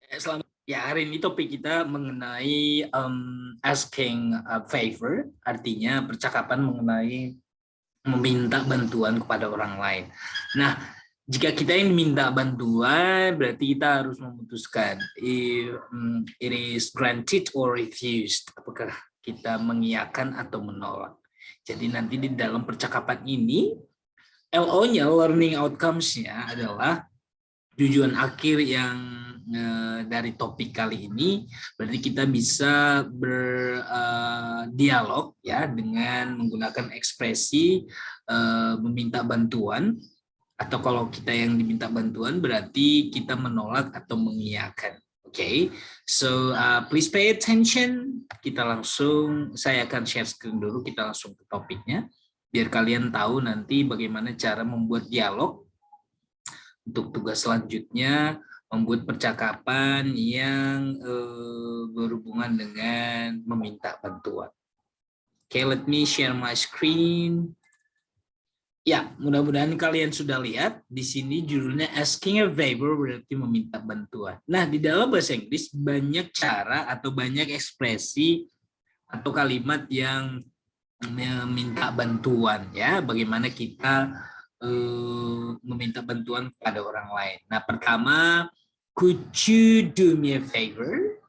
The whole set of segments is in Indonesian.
Selamat ya, hari ini topik kita mengenai asking a favor, artinya percakapan mengenai meminta bantuan kepada orang lain. Nah, jika kita yang minta bantuan, berarti kita harus memutuskan if it is granted or refused. Apakah kita mengiyakan atau menolak. Jadi nanti di dalam percakapan ini, LO-nya, learning outcomes-nya adalah tujuan akhir yang dari topik kali ini, berarti kita bisa berdialog ya dengan menggunakan ekspresi meminta bantuan, atau kalau kita yang diminta bantuan berarti kita menolak atau mengiyakan. Oke, so please pay attention. Saya akan share screen dulu, kita langsung ke topiknya biar kalian tahu nanti bagaimana cara membuat dialog. Untuk tugas selanjutnya, membuat percakapan yang berhubungan dengan meminta bantuan. Oke, let me share my screen. Ya, mudah-mudahan kalian sudah lihat. Di sini judulnya asking a favor, berarti meminta bantuan. Nah, di dalam bahasa Inggris banyak cara atau banyak ekspresi atau kalimat yang meminta bantuan, ya. Bagaimana kita meminta bantuan kepada orang lain. Nah, pertama, could you do me a favor?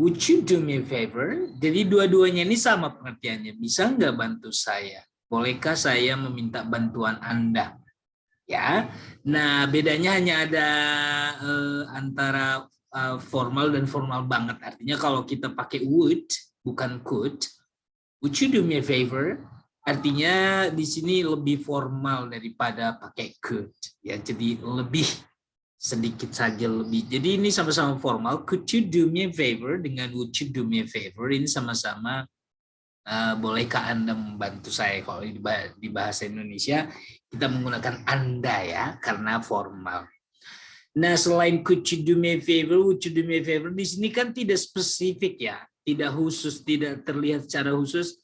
Would you do me a favor? Jadi dua-duanya ini sama pengertiannya. Bisa nggak bantu saya? Bolehkah saya meminta bantuan Anda? Ya. Nah, bedanya hanya ada antara formal dan formal banget. Artinya kalau kita pakai would, bukan could, would you do me a favor? Artinya di sini lebih formal daripada pakai could, ya. Jadi lebih sedikit saja lebih. Jadi ini sama-sama formal. Could you do me a favor dengan would you do me a favor ini sama-sama bolehkah Anda membantu saya. Kalau di bahasa Indonesia kita menggunakan Anda ya karena formal. Nah, selain could you do me a favor, would you do me a favor, di sini kan tidak spesifik ya, tidak khusus, tidak terlihat secara khusus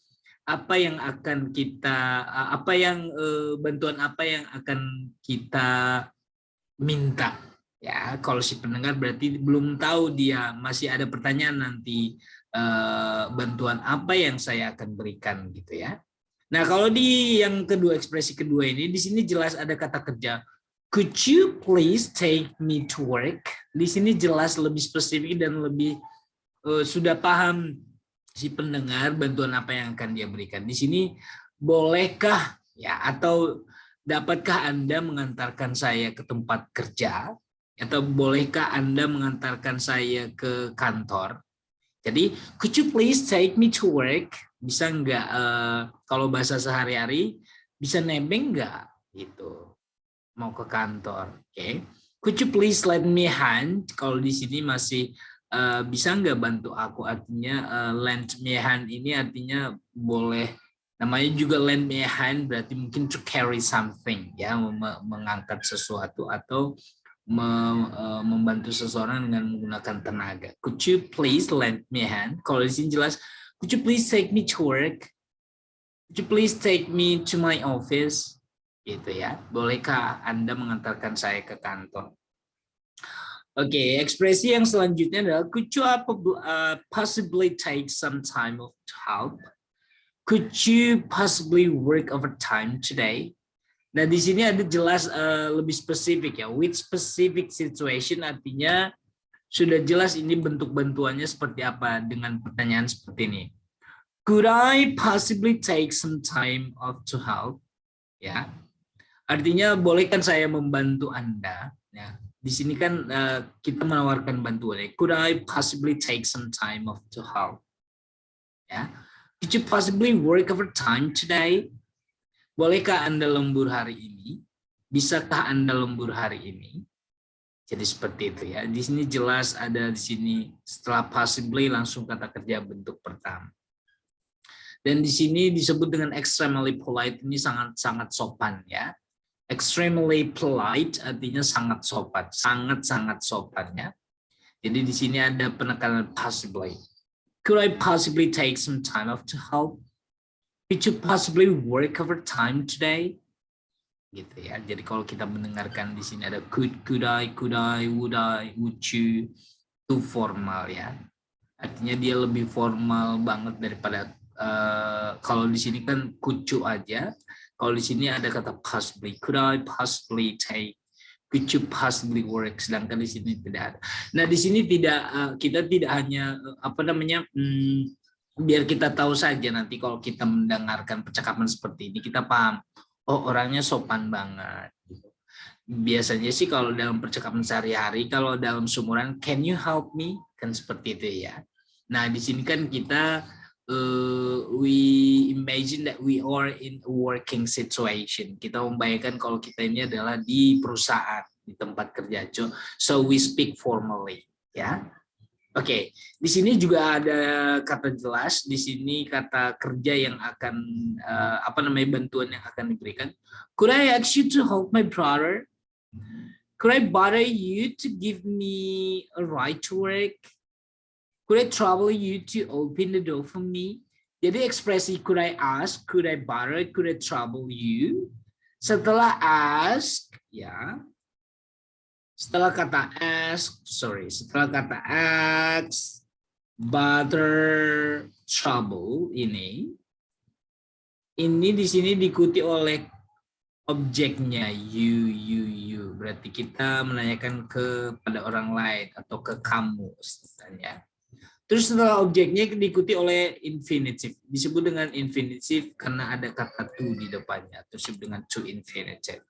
apa yang akan kita, bantuan apa yang akan kita minta. Ya, kalau si pendengar berarti belum tahu, dia masih ada pertanyaan nanti bantuan apa yang saya akan berikan gitu ya. Nah, kalau di yang kedua, ekspresi kedua ini, di sini jelas ada kata kerja. Could you please take me to work? Di sini jelas lebih spesifik dan lebih sudah paham si pendengar bantuan apa yang akan dia berikan. Di sini bolehkah ya atau dapatkah Anda mengantarkan saya ke tempat kerja, atau bolehkah Anda mengantarkan saya ke kantor? Jadi could you please take me to work? Bisa nggak kalau bahasa sehari-hari bisa nebeng nggak gitu mau ke kantor. Oke. Could you please lend me a hand? Kalau di sini masih bisa nggak bantu aku, artinya lend me a hand ini artinya boleh, namanya juga lend me a hand, berarti mungkin to carry something ya, mengangkat sesuatu atau membantu seseorang dengan menggunakan tenaga. Could you please lend me a hand? Kalau di sini jelas, could you please take me to work? Could you please take me to my office? Gitu ya. Bolehkah Anda mengantarkan saya ke kantor? Oke, ekspresi yang selanjutnya adalah could you possibly take some time off to help? Could you possibly work overtime today? Nah, di sini ada jelas lebih spesifik ya. With specific situation artinya sudah jelas ini bentuk bantuannya seperti apa dengan pertanyaan seperti ini. Could I possibly take some time off to help? Ya. Artinya bolehkan saya membantu Anda? Ya. Di sini kan kita menawarkan bantuan. Could I possibly take some time off to help? Ya. Could you possibly work overtime today? Bolehkah Anda lembur hari ini? Bisakah Anda lembur hari ini? Jadi seperti itu ya. Di sini jelas ada di sini setelah possibly langsung kata kerja bentuk pertama. Dan di sini disebut dengan extremely polite, ini sangat-sangat sopan ya. Extremely polite artinya sangat sopan, sangat-sangat sopan ya. Jadi di sini ada penekanan possibly. Could I possibly take some time off to help? Could you possibly work overtime today? gitu ya. Jadi kalau kita mendengarkan di sini ada could I, would I, would you, itu formal ya. Artinya dia lebih formal banget daripada kalau di sini kan could you aja. Kalau di sini ada kata possibly, could I possibly take, could you possibly work, sedangkan di sini tidak ada. Nah di sini tidak kita tidak hanya apa namanya biar kita tahu saja nanti kalau kita mendengarkan percakapan seperti ini kita paham, oh orangnya sopan banget. Biasanya sih kalau dalam percakapan sehari-hari, kalau dalam sumuran, can you help me? Kan seperti itu ya. Nah di sini kan kita we imagine that we are in a working situation. Kita membayangkan kalau kita ini adalah di perusahaan, di tempat kerja. So we speak formally, ya. Oke, di sini juga ada kata jelas, di sini kata kerja yang akan apa namanya bantuan yang akan diberikan. Could I ask you to help my brother? Could I bother you to give me a ride to work? Could I trouble you to open the door for me? Jadi ekspresi could I ask, could I bother, could I trouble you? Setelah ask, ya. Setelah kata ask, setelah kata ask, bother, trouble ini di sini diikuti oleh objeknya you. Berarti kita menanyakan kepada orang lain atau ke kamu istilahnya. Terus setelah objeknya diikuti oleh infinitive. Disebut dengan infinitive karena ada kata to di depannya. Disebut dengan to infinitive.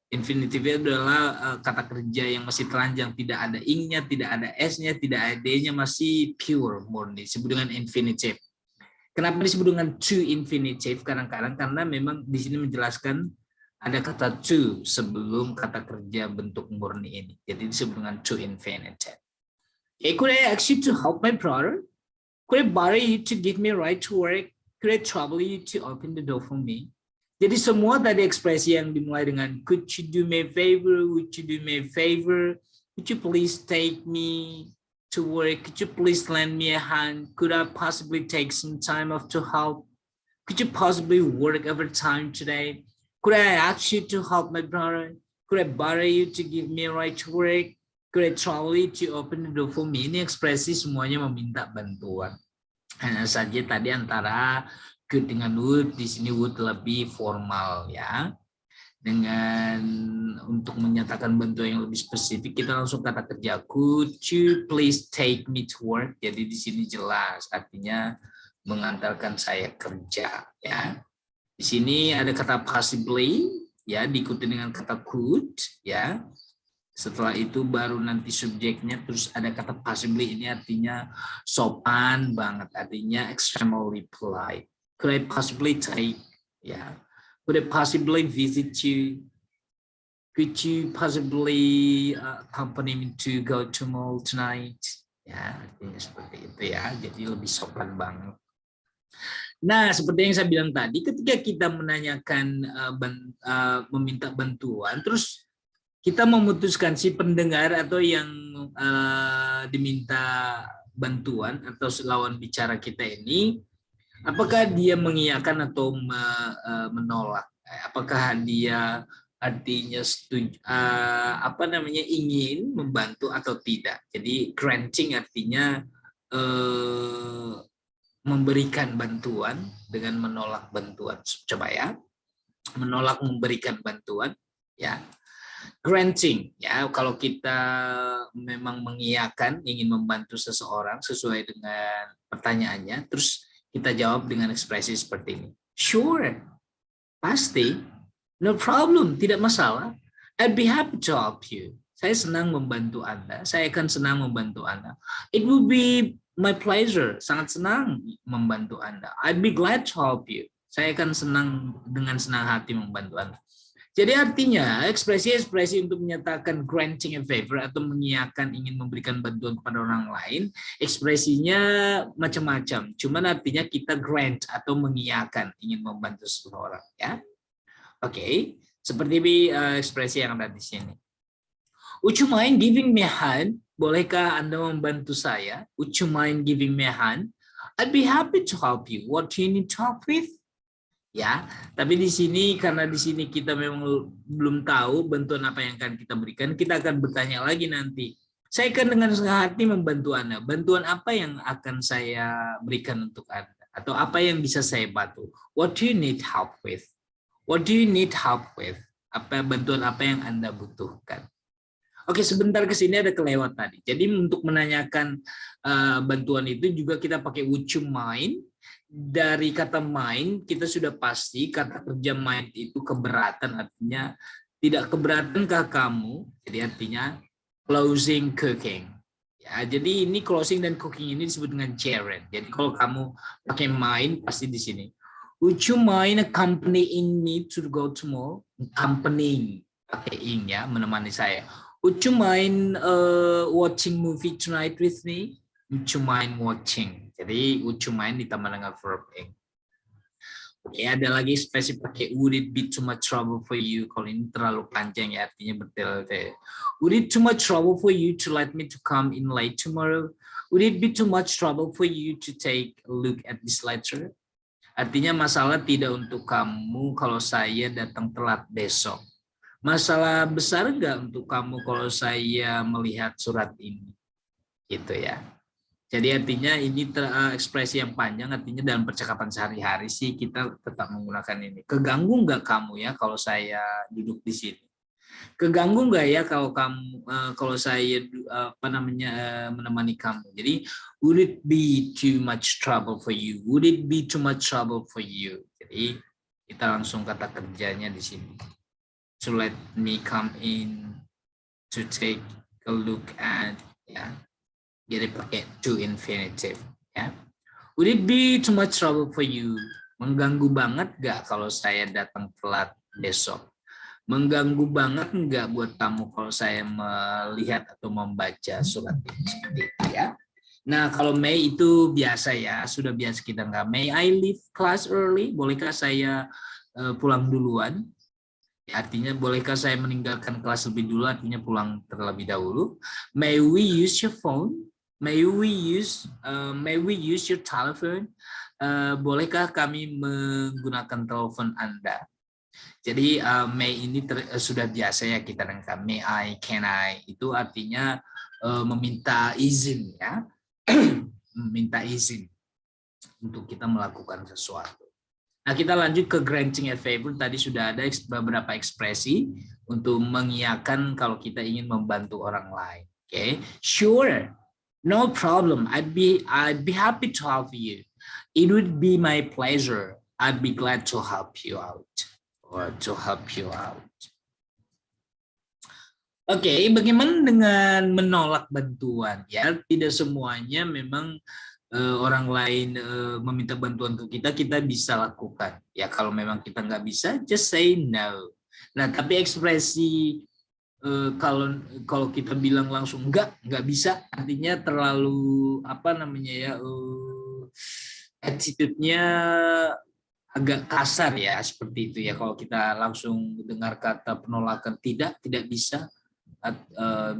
Infinitive adalah kata kerja yang masih telanjang, tidak ada ing-nya, tidak ada s-nya, tidak ada d-nya, masih pure, murni. Disebut dengan infinitive. Kenapa disebut dengan to infinitive? Kadang-kadang karena memang di sini menjelaskan ada kata to sebelum kata kerja bentuk murni ini. Jadi disebut dengan to infinitive. Okay, could I ask you to help my brother? Could I bother you to give me a ride to work? Could I trouble you to open the door for me? Jadi semua tadi ekspresi yang dimulai dengan could you do me a favor, would you do me a favor, could you please take me to work, could you please lend me a hand, could I possibly take some time off to help, could you possibly work overtime today, could I ask you to help my brother, could I bother you to give me a ride to work, could I trouble you to open the door for me. Ini ekspresi semuanya meminta bantuan. Hanya saja tadi antara could dengan would, di sini would lebih formal ya. Dengan untuk menyatakan bantuan yang lebih spesifik kita langsung kata kerja could you please take me to work. Jadi di sini jelas artinya mengantarkan saya kerja ya. Di sini ada kata possibly ya diikuti dengan kata could ya. Setelah itu baru nanti subjeknya, terus ada kata possibly, ini artinya sopan banget, artinya extremely polite. Could I possibly take, ya? Could I possibly visit you? Could you possibly accompany me to go to mall tonight? Ya, artinya seperti itu ya, jadi lebih sopan banget. Nah, seperti yang saya bilang tadi, ketika kita menanyakan, meminta bantuan, terus kita memutuskan si pendengar atau yang diminta bantuan atau lawan bicara kita ini, apakah dia mengiyakan atau menolak? Apakah dia artinya setuju, ingin membantu atau tidak? Jadi granting artinya memberikan bantuan dengan menolak bantuan. Coba ya, menolak memberikan bantuan, ya. Granting ya, kalau kita memang mengiyakan ingin membantu seseorang sesuai dengan pertanyaannya, terus kita jawab dengan ekspresi seperti ini. Sure, pasti, no problem, tidak masalah. I'd be happy to help you. Saya senang membantu Anda, saya akan senang membantu Anda. It will be my pleasure, sangat senang membantu Anda. I'd be glad to help you. Saya akan senang dengan senang hati membantu Anda. Jadi artinya ekspresi-ekspresi untuk menyatakan granting a favor atau mengiyakan ingin memberikan bantuan kepada orang lain, ekspresinya macam-macam. Cuman artinya kita grant atau mengiyakan ingin membantu seseorang, ya. Oke, seperti ekspresi yang ada di sini. Would you mind giving me a hand? Bolehkah Anda membantu saya? Would you mind giving me a hand? I'd be happy to help you. What do you need to help with? ya. Tapi di sini karena di sini kita memang belum tahu bantuan apa yang akan kita berikan, kita akan bertanya lagi nanti. Saya akan dengan senang hati membantu Anda. Bantuan apa yang akan saya berikan untuk Anda? Atau apa yang bisa saya bantu? What do you need help with? What do you need help with? Apa bantuan apa yang Anda butuhkan? Oke, sebentar ke sini ada kelewat tadi. Jadi untuk menanyakan bantuan itu juga kita pakai would you mind. Dari kata mind kita sudah pasti kata kerja mind itu keberatan, artinya tidak keberatankah kamu? Jadi artinya closing cooking. Ya, jadi ini closing dan cooking ini disebut dengan gerund. Jadi kalau kamu pakai mind pasti di sini. Would you mind accompanying me to go to mall? Accompanying, pakai ing ya, menemani saya. Would you mind watching movie tonight with me? Would you mind watching? Jadi would you mind ditambah dengan verb ing. Oke, ada lagi ekspresi pakai would it be too much trouble for you? Kalau ini terlalu panjang ya, artinya bertele-tele. Would it too much trouble for you to let me to come in late tomorrow? Would it be too much trouble for you to take a look at this letter? Artinya masalah tidak untuk kamu kalau saya datang telat besok. Masalah besar enggak untuk kamu kalau saya melihat surat ini? Gitu ya. Jadi artinya ini ekspresi yang panjang, artinya dalam percakapan sehari-hari sih kita tetap menggunakan ini. Keganggu nggak kamu ya kalau saya duduk di sini? Keganggu nggak ya kalau kamu kalau saya menemani kamu? Jadi would it be too much trouble for you? Would it be too much trouble for you? Jadi kita langsung kata kerjanya di sini. To let me come in to take a look at ya. Jadi pakai to infinitive ya. Would it be too much trouble for you? Mengganggu banget gak kalau saya datang telat besok? Mengganggu banget nggak buat kamu kalau saya melihat atau membaca surat ini seperti itu ya. Nah kalau may itu biasa ya, sudah biasa kita nggak. May I leave class early? Bolehkah saya pulang duluan? Artinya bolehkah saya meninggalkan kelas lebih dulu? Artinya pulang terlebih dahulu. May we use your phone? May we use your telephone? Bolehkah kami menggunakan telepon Anda? Jadi may ini sudah biasa ya kita dengar. May I, can I itu artinya meminta izin ya, meminta izin untuk kita melakukan sesuatu. Nah kita lanjut ke granting a favor. Tadi sudah ada beberapa ekspresi untuk mengiyakan kalau kita ingin membantu orang lain. Okay, sure, no problem. I'd be happy to help you. It would be my pleasure. I'd be glad to help you out. Oke, bagaimana dengan menolak bantuan? Ya, tidak semuanya memang orang lain meminta bantuan ke kita bisa lakukan. Ya, kalau memang kita nggak bisa, just say no. Nah, tapi ekspresi kalau kita bilang langsung nggak bisa, artinya terlalu attitude-nya agak kasar ya, seperti itu ya. Kalau kita langsung dengar kata penolakan tidak bisa,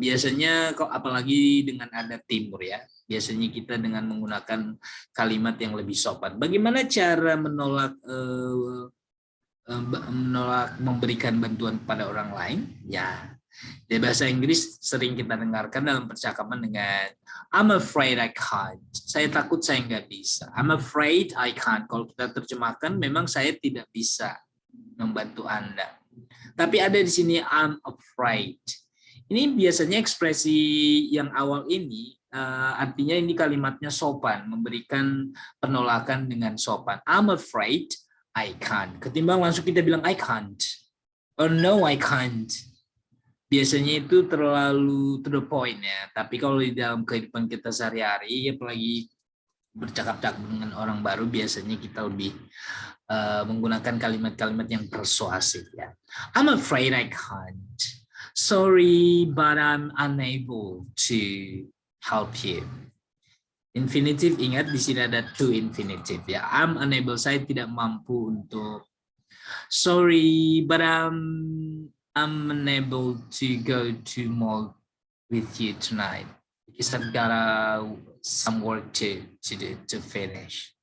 biasanya apalagi dengan adat timur ya, biasanya kita dengan menggunakan kalimat yang lebih sopan. Bagaimana cara menolak memberikan bantuan kepada orang lain? Ya, di bahasa Inggris sering kita dengarkan dalam percakapan dengan I'm afraid I can't. Saya takut saya nggak bisa. I'm afraid I can't. Kalau kita terjemahkan, memang saya tidak bisa membantu Anda. Tapi ada di sini I'm afraid. Ini biasanya ekspresi yang awal ini artinya ini kalimatnya sopan, memberikan penolakan dengan sopan. I'm afraid I can't. Ketimbang langsung kita bilang I can't. Or no I can't. Biasanya itu terlalu to the point ya. Tapi kalau di dalam kehidupan kita sehari-hari, apalagi bercakap-cakap dengan orang baru, biasanya kita lebih menggunakan kalimat-kalimat yang persuasif ya. I'm afraid I can't. Sorry, but I'm unable to help you. Infinitive, ingat di sini ada to infinitive ya. I'm unable, saya tidak mampu untuk. Sorry, but I'm unable to go to mall with you tonight because I've got some work to do to finish.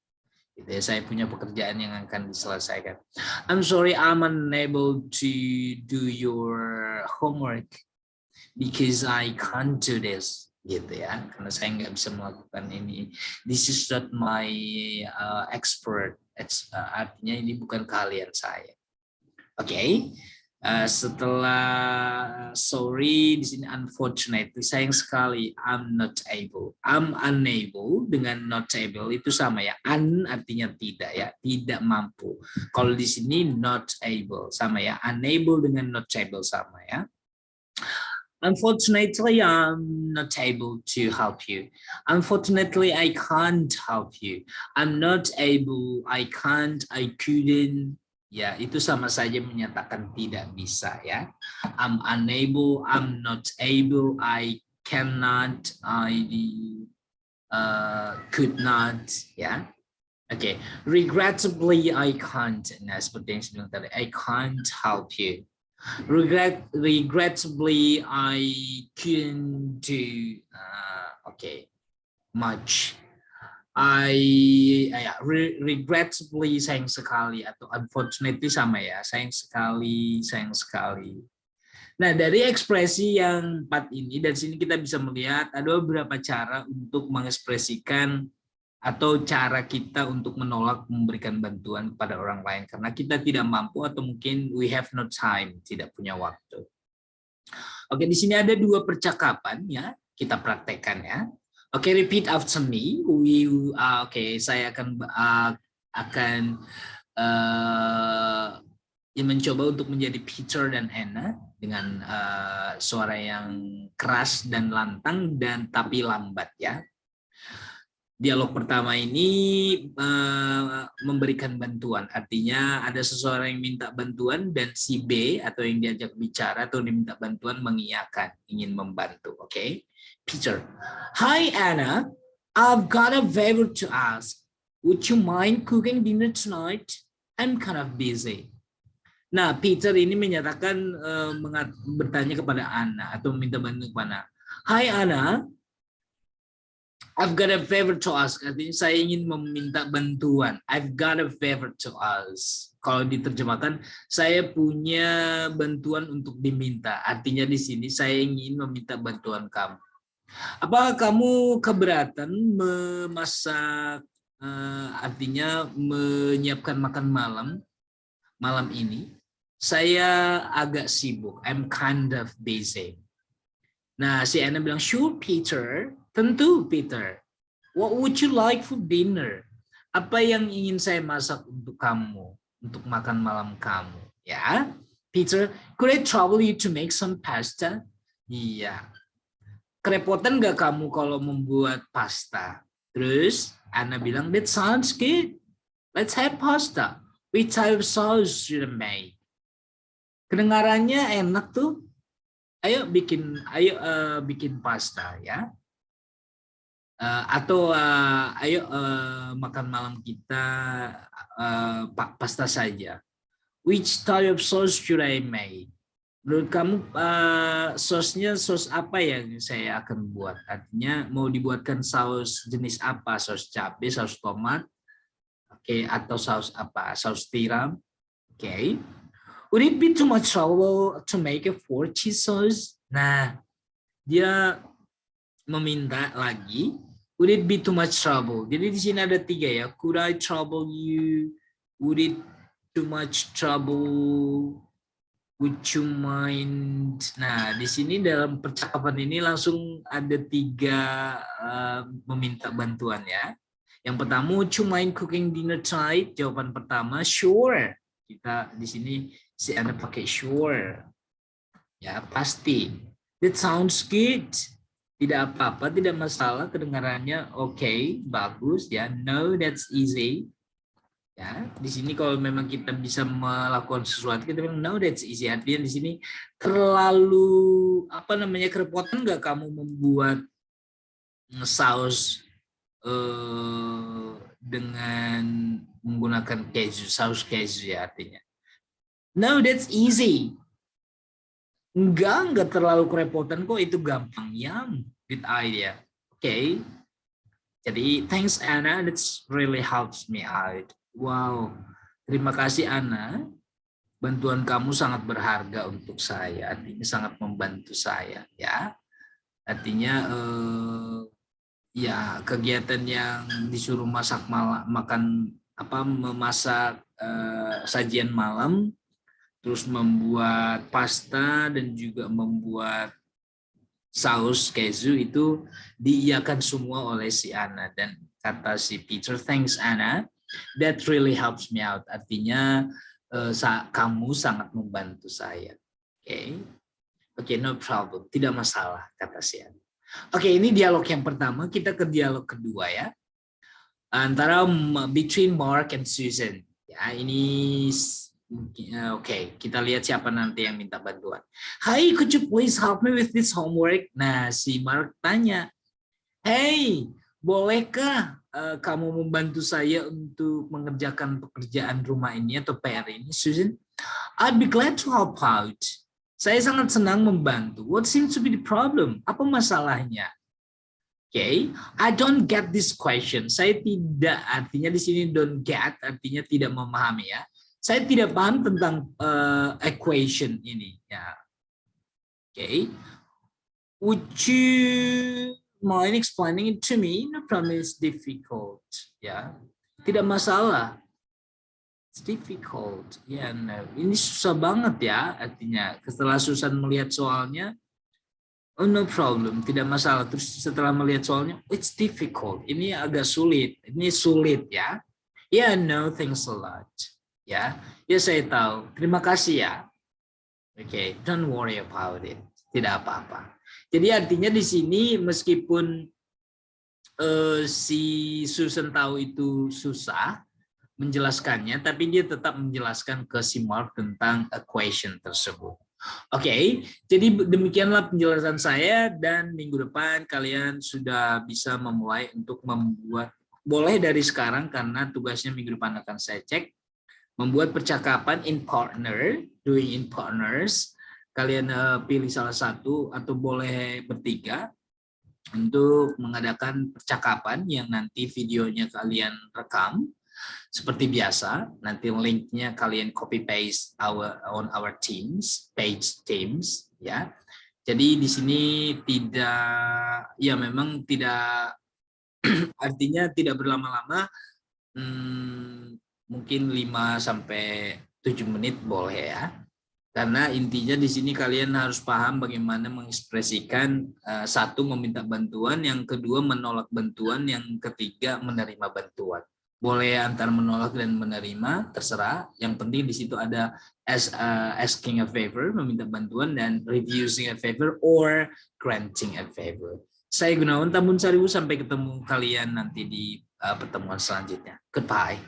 Gitu ya, saya punya pekerjaan yang akan diselesaikan. I'm sorry, I'm unable to do your homework because I can't do this. Gitu ya, karena saya nggak bisa melakukan ini. This is not my expert. Artinya ini bukan keahlian saya. Oke. Setelah sorry di sini unfortunately, sayang sekali, I'm not able. I'm unable dengan not able itu sama ya. Un artinya tidak ya, tidak mampu. Kalau di sini not able sama ya. Unable dengan not able sama ya. Unfortunately, I'm not able to help you. Unfortunately, I can't help you. I'm not able, I can't, I couldn't. Ya, itu sama saja menyatakan tidak bisa ya. I'm unable, I'm not able, I cannot, I could not ya. Oke, regrettably I can't. Nah, seperti yang saya bilang tadi, I can't help you. Regrettably I couldn't do much. Regrettably sayang sekali atau unfortunately sama ya, sayang sekali, sayang sekali. Nah, dari ekspresi yang 4 ini, dari sini kita bisa melihat ada beberapa cara untuk mengekspresikan atau cara kita untuk menolak memberikan bantuan kepada orang lain karena kita tidak mampu atau mungkin we have no time, tidak punya waktu. Oke, di sini ada 2 percakapan ya, kita praktekkan ya. Oke, repeat after me. Saya akan mencoba untuk menjadi Peter dan Anna dengan suara yang keras dan lantang dan tapi lambat ya. Dialog pertama ini memberikan bantuan, artinya ada seseorang yang minta bantuan dan si B atau yang diajak bicara atau diminta bantuan mengiyakan, ingin membantu. Oke. Peter, hi Anna, I've got a favor to ask. Would you mind cooking dinner tonight? I'm kind of busy. Nah, Peter ini menyatakan bertanya kepada Anna atau meminta bantuan kepada Anna. Hi Anna, I've got a favor to ask. Artinya saya ingin meminta bantuan. I've got a favor to ask. Kalau diterjemahkan, saya punya bantuan untuk diminta. Artinya di sini saya ingin meminta bantuan kamu. Apakah kamu keberatan memasak, artinya menyiapkan makan malam ini? Saya agak sibuk. I'm kind of busy. Nah, si Anna bilang, sure Peter, tentu Peter. What would you like for dinner? Apa yang ingin saya masak untuk kamu, untuk makan malam kamu? Ya, Peter, could I trouble you to make some pasta? Iya. Kerepotan nggak kamu kalau membuat pasta? Terus Anna bilang, that sounds good. Let's have pasta. Which type of sauce should I make? Kedengarannya enak tuh. Ayo bikin pasta ya. Ayo makan malam kita pasta saja. Which type of sauce should I make? Menurut kamu sausnya saus apa yang saya akan buat? Artinya mau dibuatkan saus jenis apa? Saus cabai, saus tomat, atau saus apa? Saus tiram, Would it be too much trouble to make a 4 cheese sauce? Nah, dia meminta lagi. Would it be too much trouble? Jadi di sini ada 3 ya. Could I trouble you? Would it too much trouble? Would you mind? Nah, di sini dalam percakapan ini langsung ada 3 meminta bantuan ya. Yang pertama, would you mind cooking dinner tonight? Jawaban pertama, sure. Kita di sini si Anda pakai sure. Ya, pasti. That sounds good. Tidak apa-apa, tidak masalah, kedengarannya oke, bagus ya. No, that's easy. Ya, di sini kalau memang kita bisa melakukan sesuatu, kita bilang no, that's easy. Artinya di sini terlalu kerepotan nggak kamu membuat saus dengan menggunakan keju, saus keju ya artinya. No, that's easy. Enggak terlalu kerepotan kok, itu gampang. Good idea. Jadi thanks Anna, that's really helps me out. Wow, terima kasih Anna. Bantuan kamu sangat berharga untuk saya, artinya sangat membantu saya, ya. Artinya ya kegiatan yang disuruh masak malam, makan apa memasak sajian malam, terus membuat pasta dan juga membuat saus keju itu diiyakan semua oleh si Anna, dan kata si Peter, thanks Anna, that really helps me out. Artinya kamu sangat membantu saya. Oke, no problem, tidak masalah, kata si Anna. Oke, ini dialog yang pertama. Kita ke dialog kedua ya, antara between Mark and Susan. Ya, ini oke, kita lihat siapa nanti yang minta bantuan. Hi, could you please help me with this homework? Nah, si Mark tanya, hey, bolehkah kamu membantu saya untuk mengerjakan pekerjaan rumah ini atau PR ini, Susan? I'd be glad to help out. Saya sangat senang membantu. What seems to be the problem? Apa masalahnya? I don't get this question. Saya tidak, artinya di sini don't get, artinya tidak memahami ya. Saya tidak paham tentang equation ini. Ya. Would you mind explaining it to me? No problem, it's difficult. Ya, tidak masalah. It's difficult. Ya, no. Ini susah banget ya, artinya. Setelah Susan melihat soalnya, oh no problem, tidak masalah. Terus setelah melihat soalnya, it's difficult. Ini agak sulit. Ini sulit ya. Yeah, no, thanks a lot. Ya, saya tahu. Terima kasih ya. Don't worry about it. Tidak apa-apa. Jadi artinya di sini meskipun si Susan tahu itu susah menjelaskannya, tapi dia tetap menjelaskan ke si Mark tentang equation tersebut. Jadi demikianlah penjelasan saya, dan minggu depan kalian sudah bisa memulai untuk membuat, boleh dari sekarang karena tugasnya minggu depan akan saya cek, membuat percakapan in partner, doing in partners. Kalian pilih salah satu atau boleh bertiga untuk mengadakan percakapan yang nanti videonya kalian rekam. Seperti biasa, nanti linknya kalian copy paste on our teams, page teams, ya. Jadi di sini tidak, ya memang tidak, artinya tidak berlama-lama, mungkin 5 sampai 7 menit boleh ya. Karena intinya di sini kalian harus paham bagaimana mengekspresikan, satu meminta bantuan, yang kedua menolak bantuan, yang ketiga menerima bantuan. Boleh antara menolak dan menerima, terserah. Yang penting di situ ada asking a favor, meminta bantuan, dan refusing a favor or granting a favor. Saya Gunawan Tambun Sariwu, sampai ketemu kalian nanti di pertemuan selanjutnya. Goodbye.